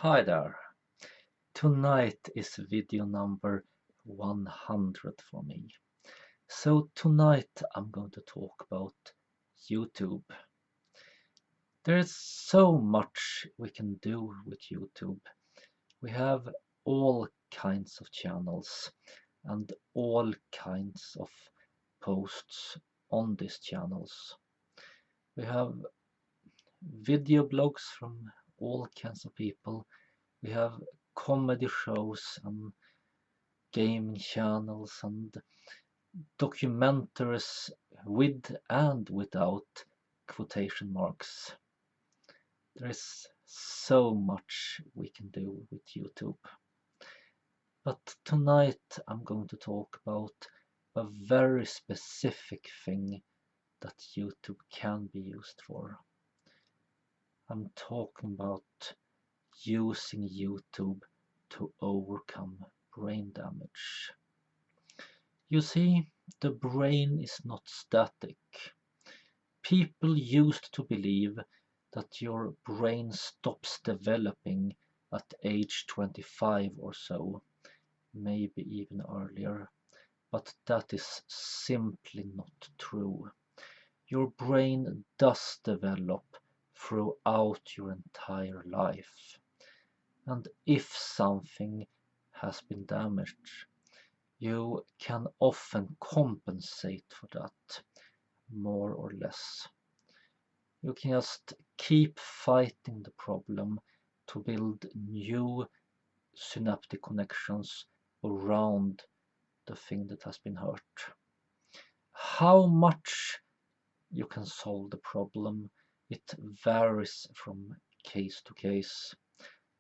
Hi there. Tonight is video number 100 for me. So tonight I'm going to talk about YouTube. There's so much we can do with YouTube. We have all kinds of channels and all kinds of posts on these channels. We have video blogs from all kinds of people. We have comedy shows and gaming channels and documentaries with and without quotation marks. There is so much we can do with YouTube. But tonight I'm going to talk about a very specific thing that YouTube can be used for. I'm talking about using YouTube to overcome brain damage. You see, the brain is not static. People used to believe that your brain stops developing at age 25 or so, maybe even earlier, but that is simply not true. Your brain does develop throughout your entire life, and if something has been damaged, you can often compensate for that, more or less. You can just keep fighting the problem to build new synaptic connections around the thing that has been hurt. How much you can solve the problem, it varies from case to case.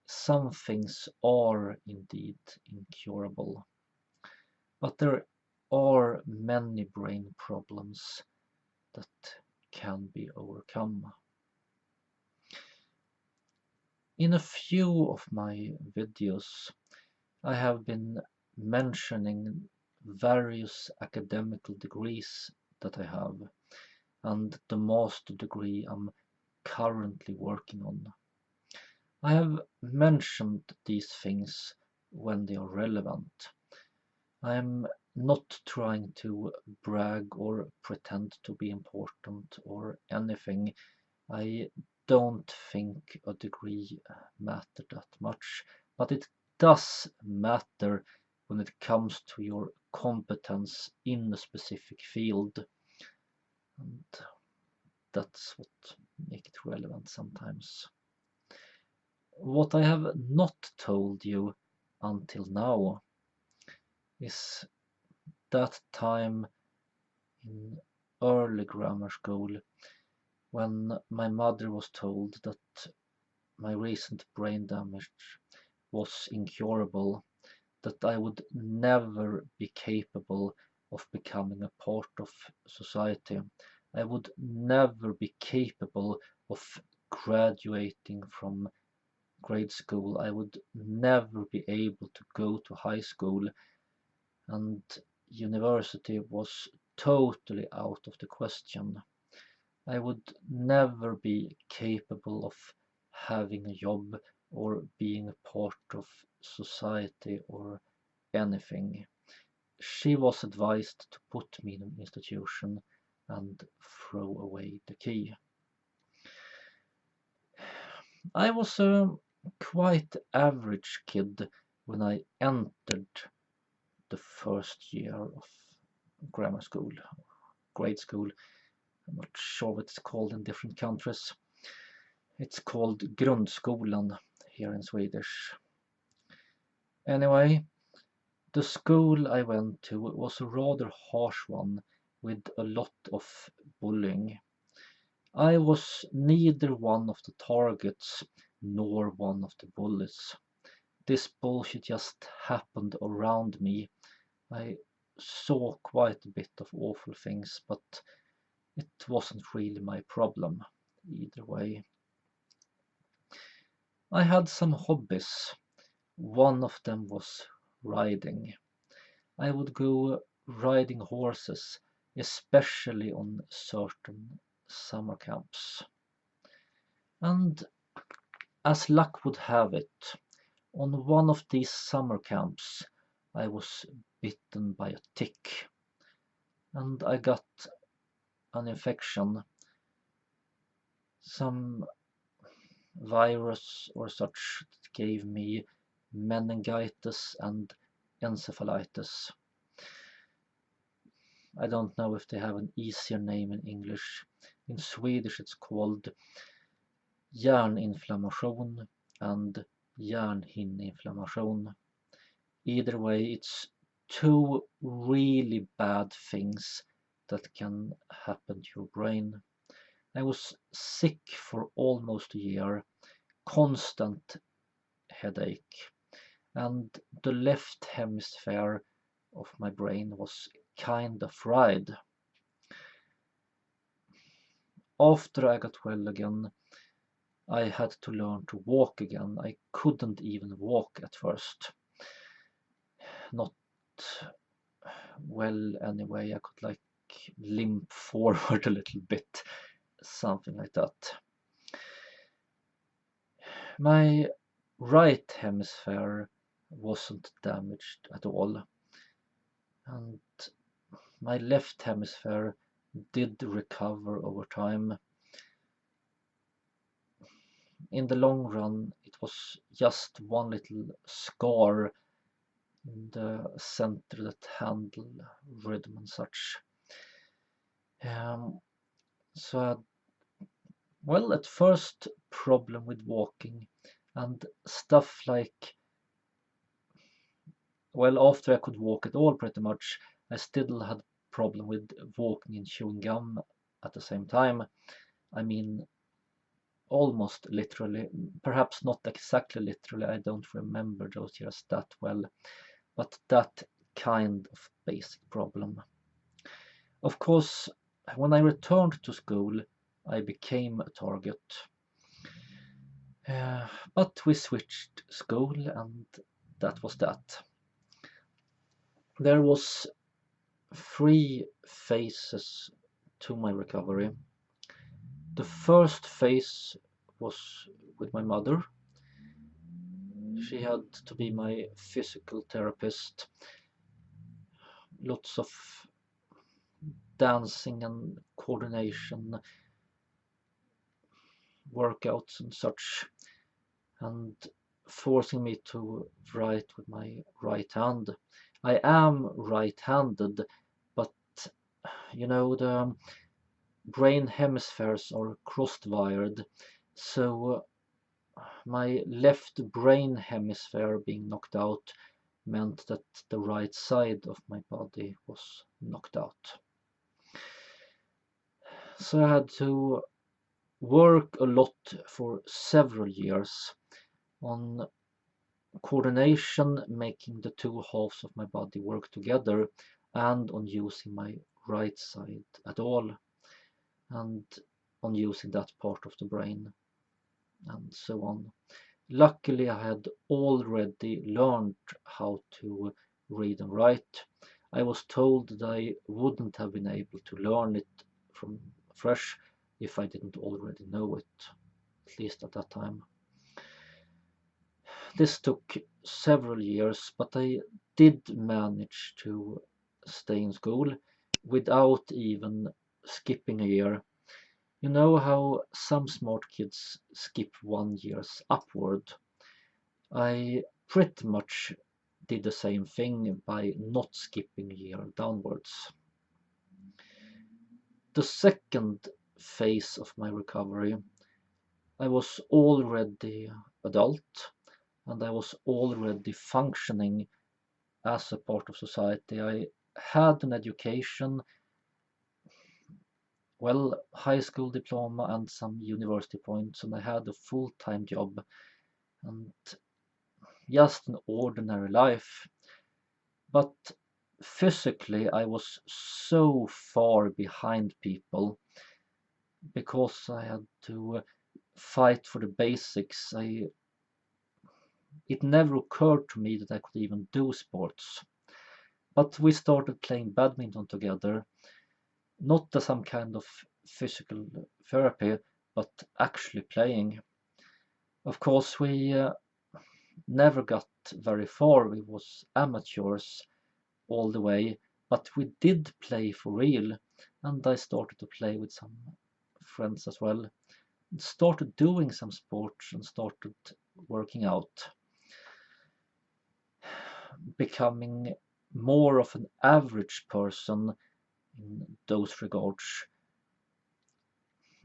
Some things are indeed incurable, but there are many brain problems that can be overcome. In a few of my videos I have been mentioning various academical degrees that I have and the master degree I'm currently working on. I have mentioned these things when they are relevant. I am not trying to brag or pretend to be important or anything. I don't think a degree matters that much, but it does matter when it comes to your competence in a specific field, and that's what makes it relevant sometimes. What I have not told you until now is that time in early grammar school when my mother was told that my recent brain damage was incurable, that I would never be capable of becoming a part of society. I would never be capable of graduating from grade school. I would never be able to go to high school, and university was totally out of the question. I would never be capable of having a job or being a part of society or anything. She was advised to put me in an institution and throw away the key. I was a quite average kid when I entered the first year of grammar school, grade school. I'm not sure what it's called in different countries. It's called grundskolan here in Swedish. Anyway, the school I went to was a rather harsh one with a lot of bullying. I was neither one of the targets nor one of the bullies. This bullshit just happened around me. I saw quite a bit of awful things, but it wasn't really my problem either way. I had some hobbies. One of them was riding. I would go riding horses, especially on certain summer camps. And As luck would have it, on one of these summer camps I was bitten by a tick, and I got an infection, some virus or such that gave me meningitis and encephalitis. I don't know if they have an easier name in English. In Swedish it's called hjärninflammation and hjärnhinneinflammation. Either way, it's two really bad things that can happen to your brain. I was sick for almost a year, constant headache, and the left hemisphere of my brain was kind of fried. After I got well again, I had to learn to walk again. I couldn't even walk at first. Not well anyway. I could like limp forward a little bit, something like that. My right hemisphere wasn't damaged at all, and my left hemisphere did recover over time. In the long run, it was just one little scar in the center that handled rhythm and such. So I had, well, at first problem with walking and stuff like, well, after I could walk at all pretty much, I still had problem with walking and chewing gum at the same time. I mean, almost literally, perhaps not exactly literally, I don't remember those years that well, but that kind of basic problem. Of course, when I returned to school, I became a target. But we switched school, and that was that. There was 3 phases to my recovery. The first phase was with my mother. She had to be my physical therapist. Lots of dancing and coordination, workouts and such, and forcing me to write with my right hand. I am right-handed, but you know, the brain hemispheres are cross-wired, so my left brain hemisphere being knocked out meant that the right side of my body was knocked out. So I had to work a lot for several years on coordination, making the two halves of my body work together, and on using my right side at all, and on using that part of the brain, and so on. Luckily, I had already learned how to read and write. I was told that I wouldn't have been able to learn it from fresh if I didn't already know it, at least at that time. This took several years, but I did manage to stay in school without even skipping a year. You know how some smart kids skip 1 years upward? I pretty much did the same thing by not skipping a year downwards. The second phase of my recovery, I was already adult, and I was already functioning as a part of society. I had an education, well, high school diploma and some university points, and I had a full-time job and just an ordinary life. But physically, I was so far behind people because I had to fight for the basics. It never occurred to me that I could even do sports. But we started playing badminton together, not as some kind of physical therapy, but actually playing. Of course, we never got very far. We was amateurs all the way, but we did play for real, and I started to play with some friends as well. Started doing some sports and started working out, becoming more of an average person in those regards.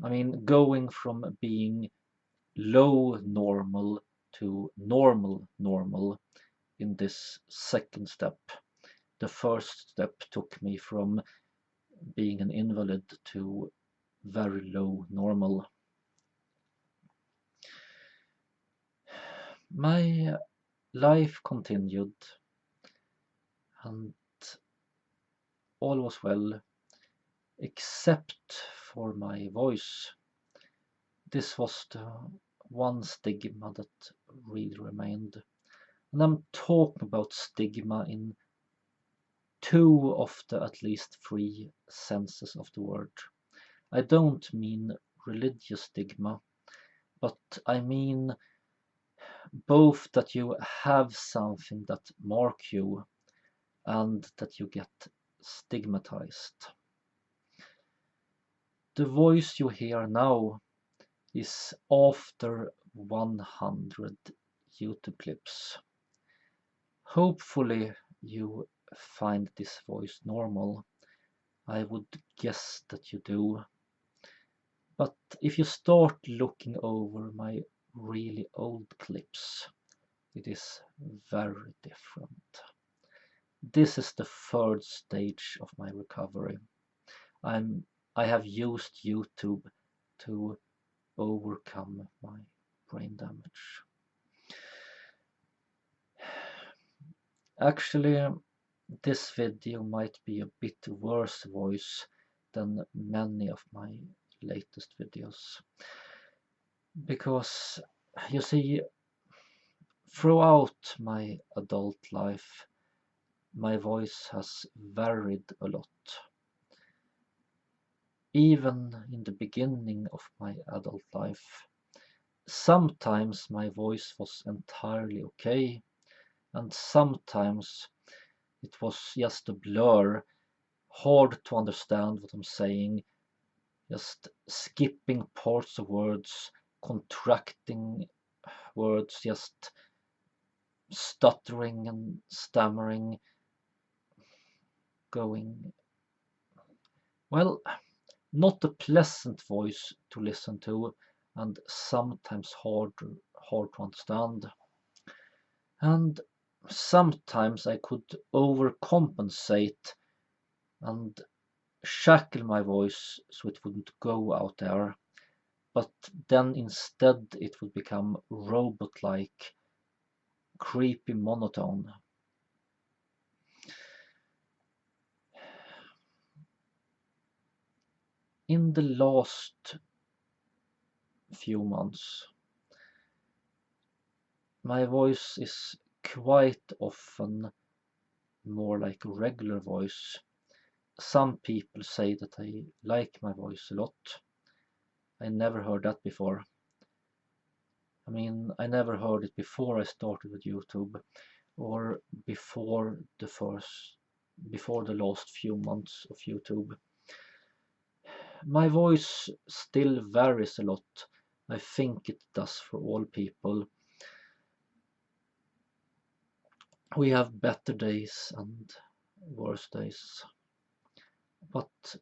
I mean, going from being low normal to normal in this second step. The first step took me from being an invalid to very low normal. My life continued and all was well, except for my voice. This was the one stigma that really remained. And I'm talking about stigma in two of the at least three senses of the word. I don't mean religious stigma, but I mean both that you have something that mark you and that you get stigmatized. The voice you hear now is after 100 YouTube clips. Hopefully you find this voice normal. I would guess that you do. But if you start looking over my really old clips, it is very different. This is the third stage of my recovery. I have used YouTube to overcome my brain damage. Actually, this video might be a bit worse voice than many of my latest videos. Because, you see, throughout my adult life, my voice has varied a lot. Even in the beginning of my adult life, sometimes my voice was entirely okay, and sometimes it was just a blur, hard to understand what I'm saying, just skipping parts of words, contracting words, just stuttering and stammering, going, well, not a pleasant voice to listen to, and sometimes hard to understand. And sometimes I could overcompensate and shackle my voice so it wouldn't go out there, but then instead it would become robot-like, creepy monotone. In the last few months, my voice is quite often more like a regular voice. Some people say that I like my voice a lot. I never heard that before. I mean, I never heard it before I started with YouTube or before the last few months of YouTube. My voice still varies a lot. I think it does for all people. We have better days and worse days. But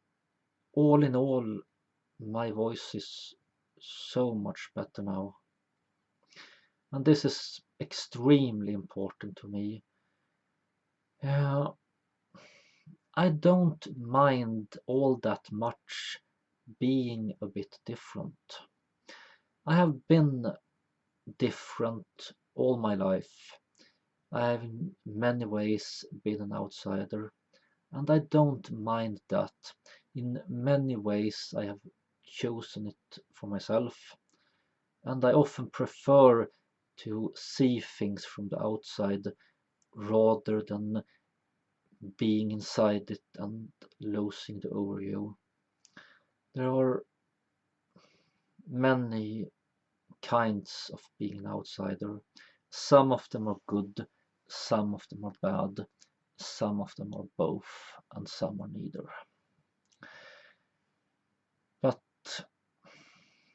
all in all, my voice is so much better now. And this is extremely important to me. I don't mind all that much being a bit different. I have been different all my life. I have in many ways been an outsider, and I don't mind that. In many ways I have chosen it for myself, and I often prefer to see things from the outside rather than being inside it and losing the overview. There are many kinds of being an outsider. Some of them are good, some of them are bad, some of them are both, and some are neither. But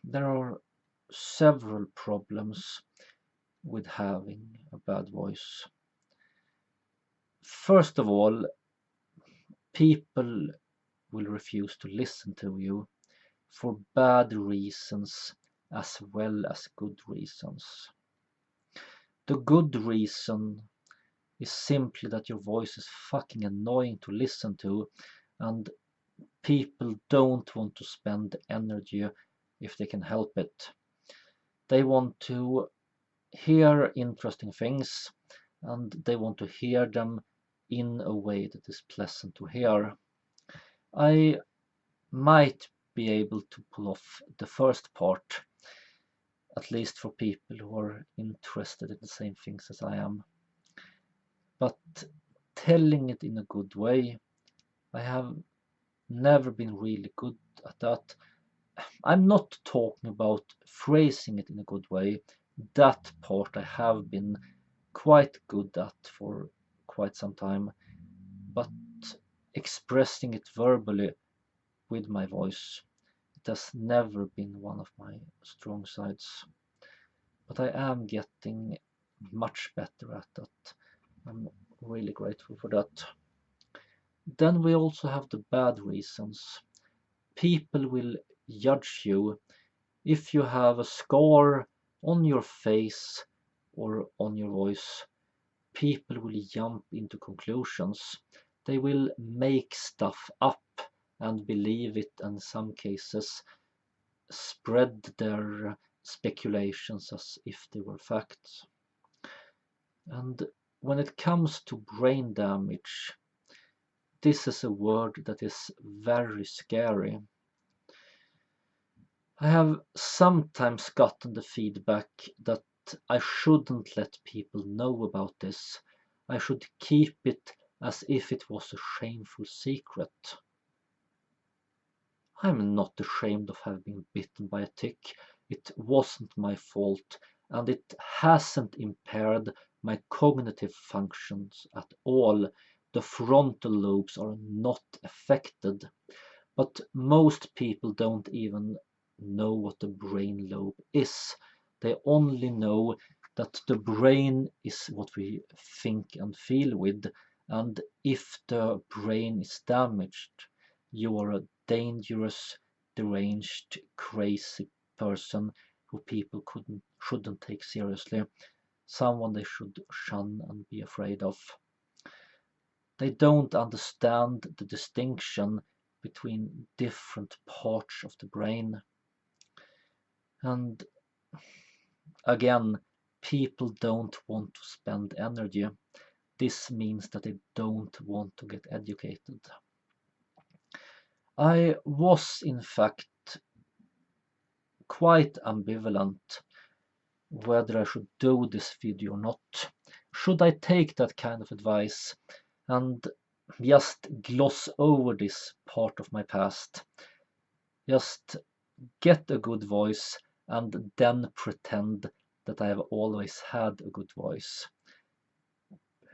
there are several problems with having a bad voice. First of all, people will refuse to listen to you for bad reasons as well as good reasons. The good reason is simply that your voice is fucking annoying to listen to, and people don't want to spend energy if they can help it. They want to hear interesting things, and they want to hear them in a way that is pleasant to hear. I might be able to pull off the first part, at least for people who are interested in the same things as I am. But telling it in a good way, I have never been really good at that. I'm not talking about phrasing it in a good way. That part I have been quite good at for quite some time. But expressing it verbally with my voice, it has never been one of my strong sides. But I am getting much better at that. I'm really grateful for that. Then we also have the bad reasons. People will judge you if you have a scar on your face or on your voice. People will jump into conclusions. They will make stuff up and believe it, and in some cases spread their speculations as if they were facts. And when it comes to brain damage, this is a word that is very scary. I have sometimes gotten the feedback that I shouldn't let people know about this. I should keep it as if it was a shameful secret. I'm not ashamed of having been bitten by a tick. It wasn't my fault, and it hasn't impaired my cognitive functions at all. The frontal lobes are not affected. But most people don't even know what the brain lobe is. They only know that the brain is what we think and feel with, and if the brain is damaged, you are a dangerous, deranged, crazy person who people shouldn't take seriously, someone they should shun and be afraid of. They don't understand the distinction between different parts of the brain. And again, people don't want to spend energy. This means that they don't want to get educated. I was in fact quite ambivalent whether I should do this video or not. Should I take that kind of advice and just gloss over this part of my past? Just get a good voice and then pretend that I have always had a good voice.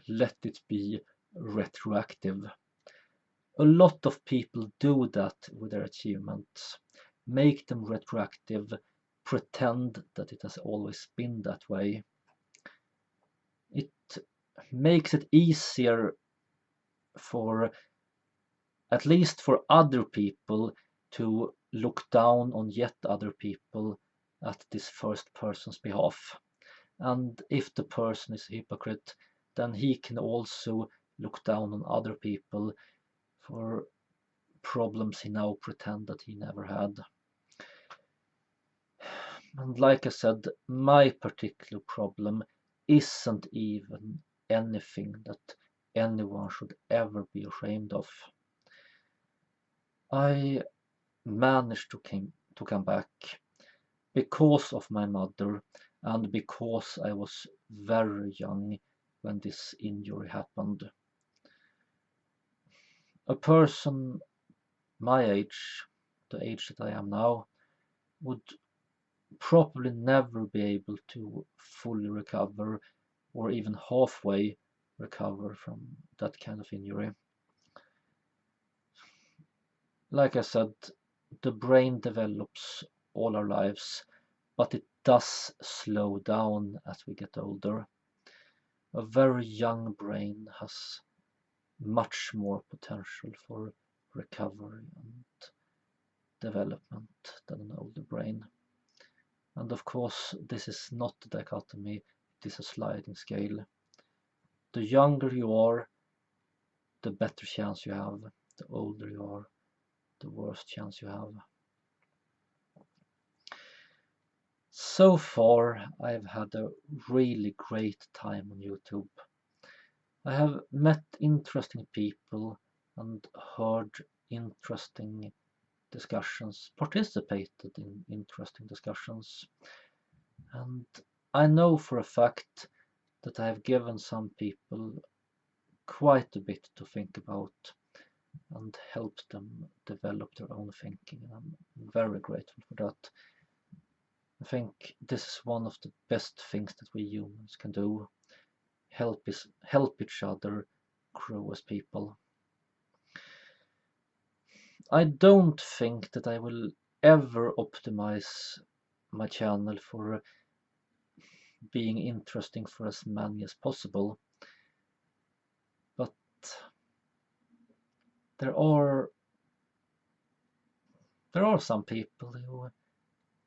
Let it be retroactive. A lot of people do that with their achievements. Make them retroactive, pretend that it has always been that way. It makes it easier for, at least for other people, to look down on yet other people at this first person's behalf. And if the person is a hypocrite, then he can also look down on other people for problems he now pretend that he never had. And like I said, my particular problem isn't even anything that anyone should ever be ashamed of. I managed to come back because of my mother and because I was very young when this injury happened. A person my age, the age that I am now, would probably never be able to fully recover or even halfway recover from that kind of injury. Like I said, the brain develops all our lives, but it does slow down as we get older. A very young brain has much more potential for recovery and development than an older brain. And of course, this is not a dichotomy, it is a sliding scale. The younger you are, the better chance you have. The older you are, the worse chance you have. So far, I've had a really great time on YouTube. I have met interesting people and heard interesting discussions, participated in interesting discussions. And I know for a fact that I have given some people quite a bit to think about and helped them develop their own thinking. And I'm very grateful for that. I think this is one of the best things that we humans can do. Help each other grow as people. I don't think that I will ever optimize my channel for being interesting for as many as possible, but there are some people who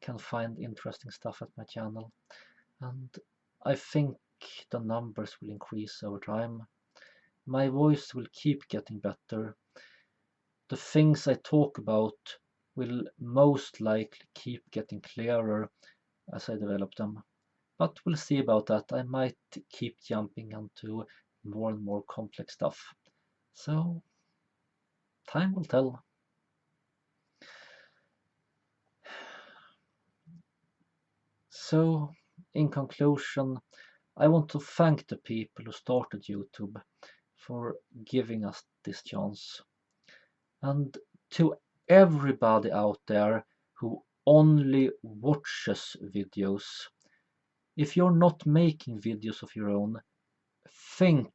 can find interesting stuff at my channel, and I think the numbers will increase over time. My voice will keep getting better. The things I talk about will most likely keep getting clearer as I develop them. But we'll see about that. I might keep jumping onto more and more complex stuff. So, time will tell. So, in conclusion, I want to thank the people who started YouTube for giving us this chance. And to everybody out there who only watches videos, if you're not making videos of your own, think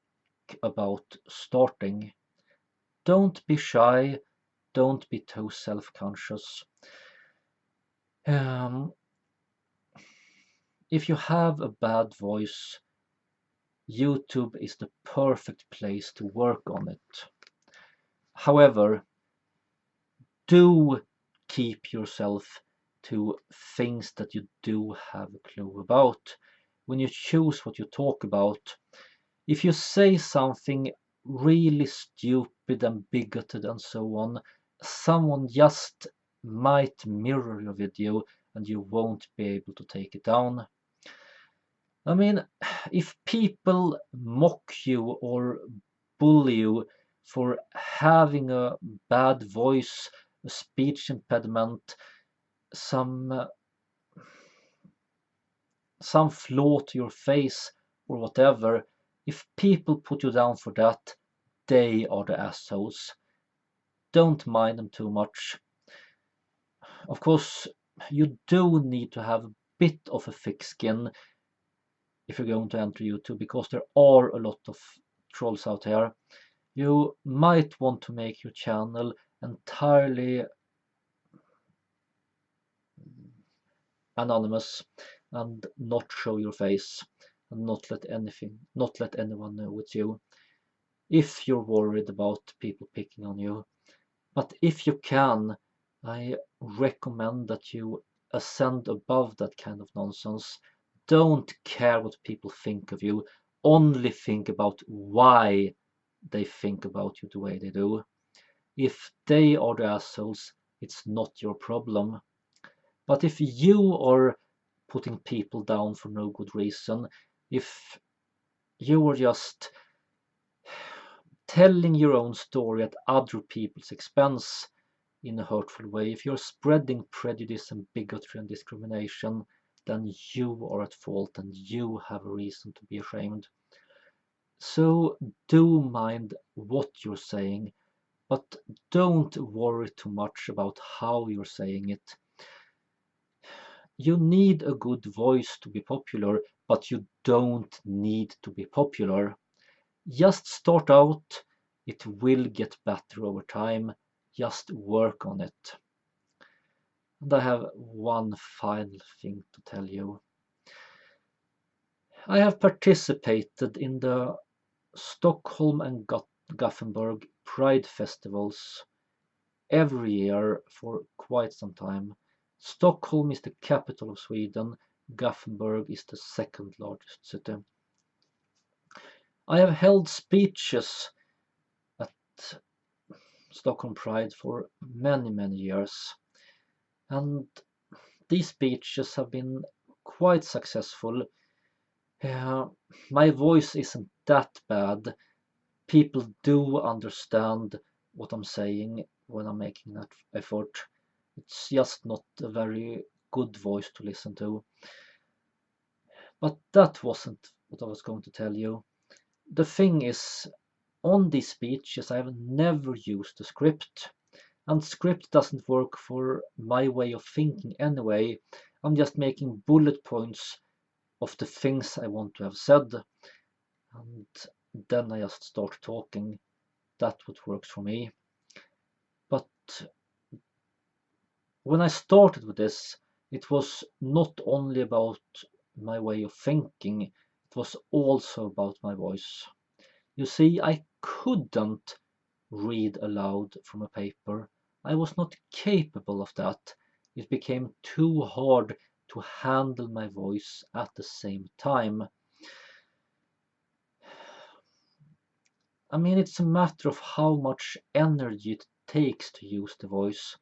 about starting. Don't be shy, don't be too self-conscious. If you have a bad voice, YouTube is the perfect place to work on it. However, do keep yourself to things that you do have a clue about. When you choose what you talk about, if you say something really stupid and bigoted and so on, someone just might mirror your video and you won't be able to take it down. I mean, if people mock you or bully you for having a bad voice, a speech impediment, some flaw to your face or whatever, if people put you down for that, they are the assholes. Don't mind them too much. Of course, you do need to have a bit of a thick skin if you're going to enter YouTube, because there are a lot of trolls out here. You might want to make your channel entirely anonymous and not show your face and not let anyone know it's you, if you're worried about people picking on you. But if you can, I recommend that you ascend above that kind of nonsense. Don't care what people think of you, only think about why they think about you the way they do. If they are the assholes, it's not your problem. But if you are putting people down for no good reason, if you are just telling your own story at other people's expense in a hurtful way, if you're spreading prejudice and bigotry and discrimination, then you are at fault and you have a reason to be ashamed. So do mind what you're saying, but don't worry too much about how you're saying it. You need a good voice to be popular, but you don't need to be popular. Just start out, it will get better over time. Just work on it. And I have one final thing to tell you. I have participated in the Stockholm and Gothenburg Pride festivals every year for quite some time. Stockholm is the capital of Sweden, Gothenburg is the second largest city. I have held speeches at Stockholm Pride for many, many years, and these speeches have been quite successful. My voice isn't that bad. People do understand what I'm saying when I'm making that effort. It's just not a very good voice to listen to. But that wasn't what I was going to tell you. The thing is, on these speeches, I have never used a script. And script doesn't work for my way of thinking anyway. I'm just making bullet points of the things I want to have said. And then I just start talking. That's what works for me. But when I started with this, it was not only about my way of thinking, it was also about my voice. You see, I couldn't read aloud from a paper. I was not capable of that. It became too hard to handle my voice at the same time. I mean, it's a matter of how much energy it takes to use the voice.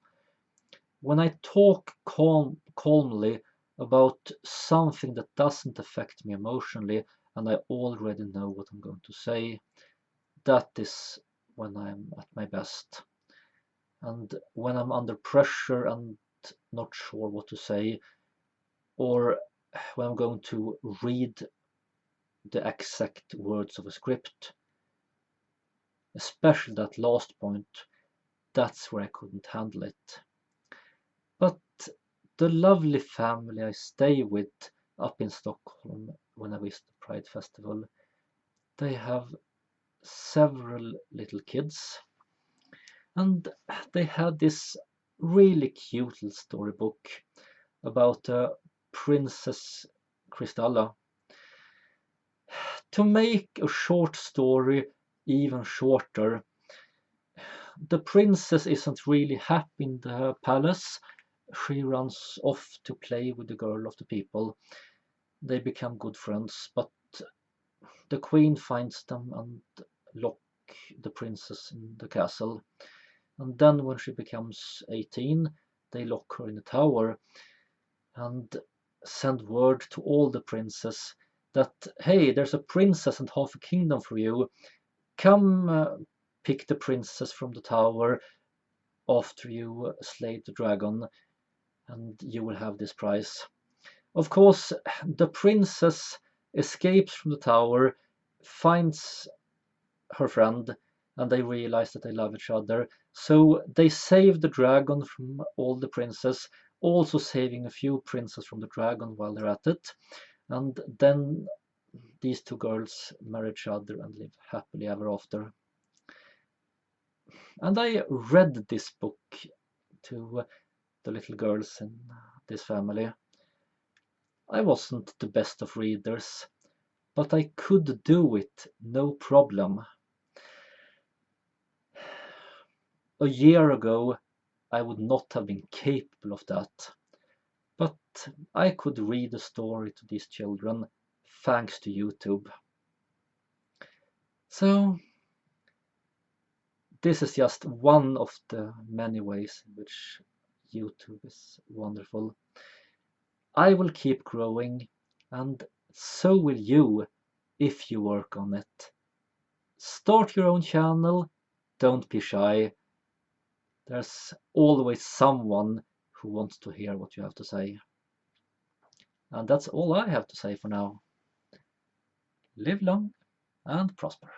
When I talk calmly about something that doesn't affect me emotionally and I already know what I'm going to say, that is when I'm at my best. And when I'm under pressure and not sure what to say, or when I'm going to read the exact words of a script, especially that last point, that's where I couldn't handle it. But the lovely family I stay with up in Stockholm when I visit the Pride Festival, they have several little kids, and they had this really cute little storybook about Princess Kristalla. To make a short story even shorter, the princess isn't really happy in the palace. She runs off to play with the girl of the people. They become good friends, but the queen finds them and lock the princess in the castle. And then when she becomes 18, they lock her in the tower and send word to all the princes that, hey, there's a princess and half a kingdom for you. Come pick the princess from the tower after you slay the dragon, and you will have this prize. Of course, the princess escapes from the tower, finds her friend, and they realize that they love each other. So they save the dragon from all the princes, also saving a few princes from the dragon while they're at it. And then these two girls marry each other and live happily ever after. And I read this book to the little girls in this family. I wasn't the best of readers, but I could do it no problem. A year ago, I would not have been capable of that, but I could read a story to these children thanks to YouTube. So, this is just one of the many ways in which YouTube is wonderful. I will keep growing, and so will you if you work on it. Start your own channel, don't be shy. There's always someone who wants to hear what you have to say. And that's all I have to say for now. Live long and prosper.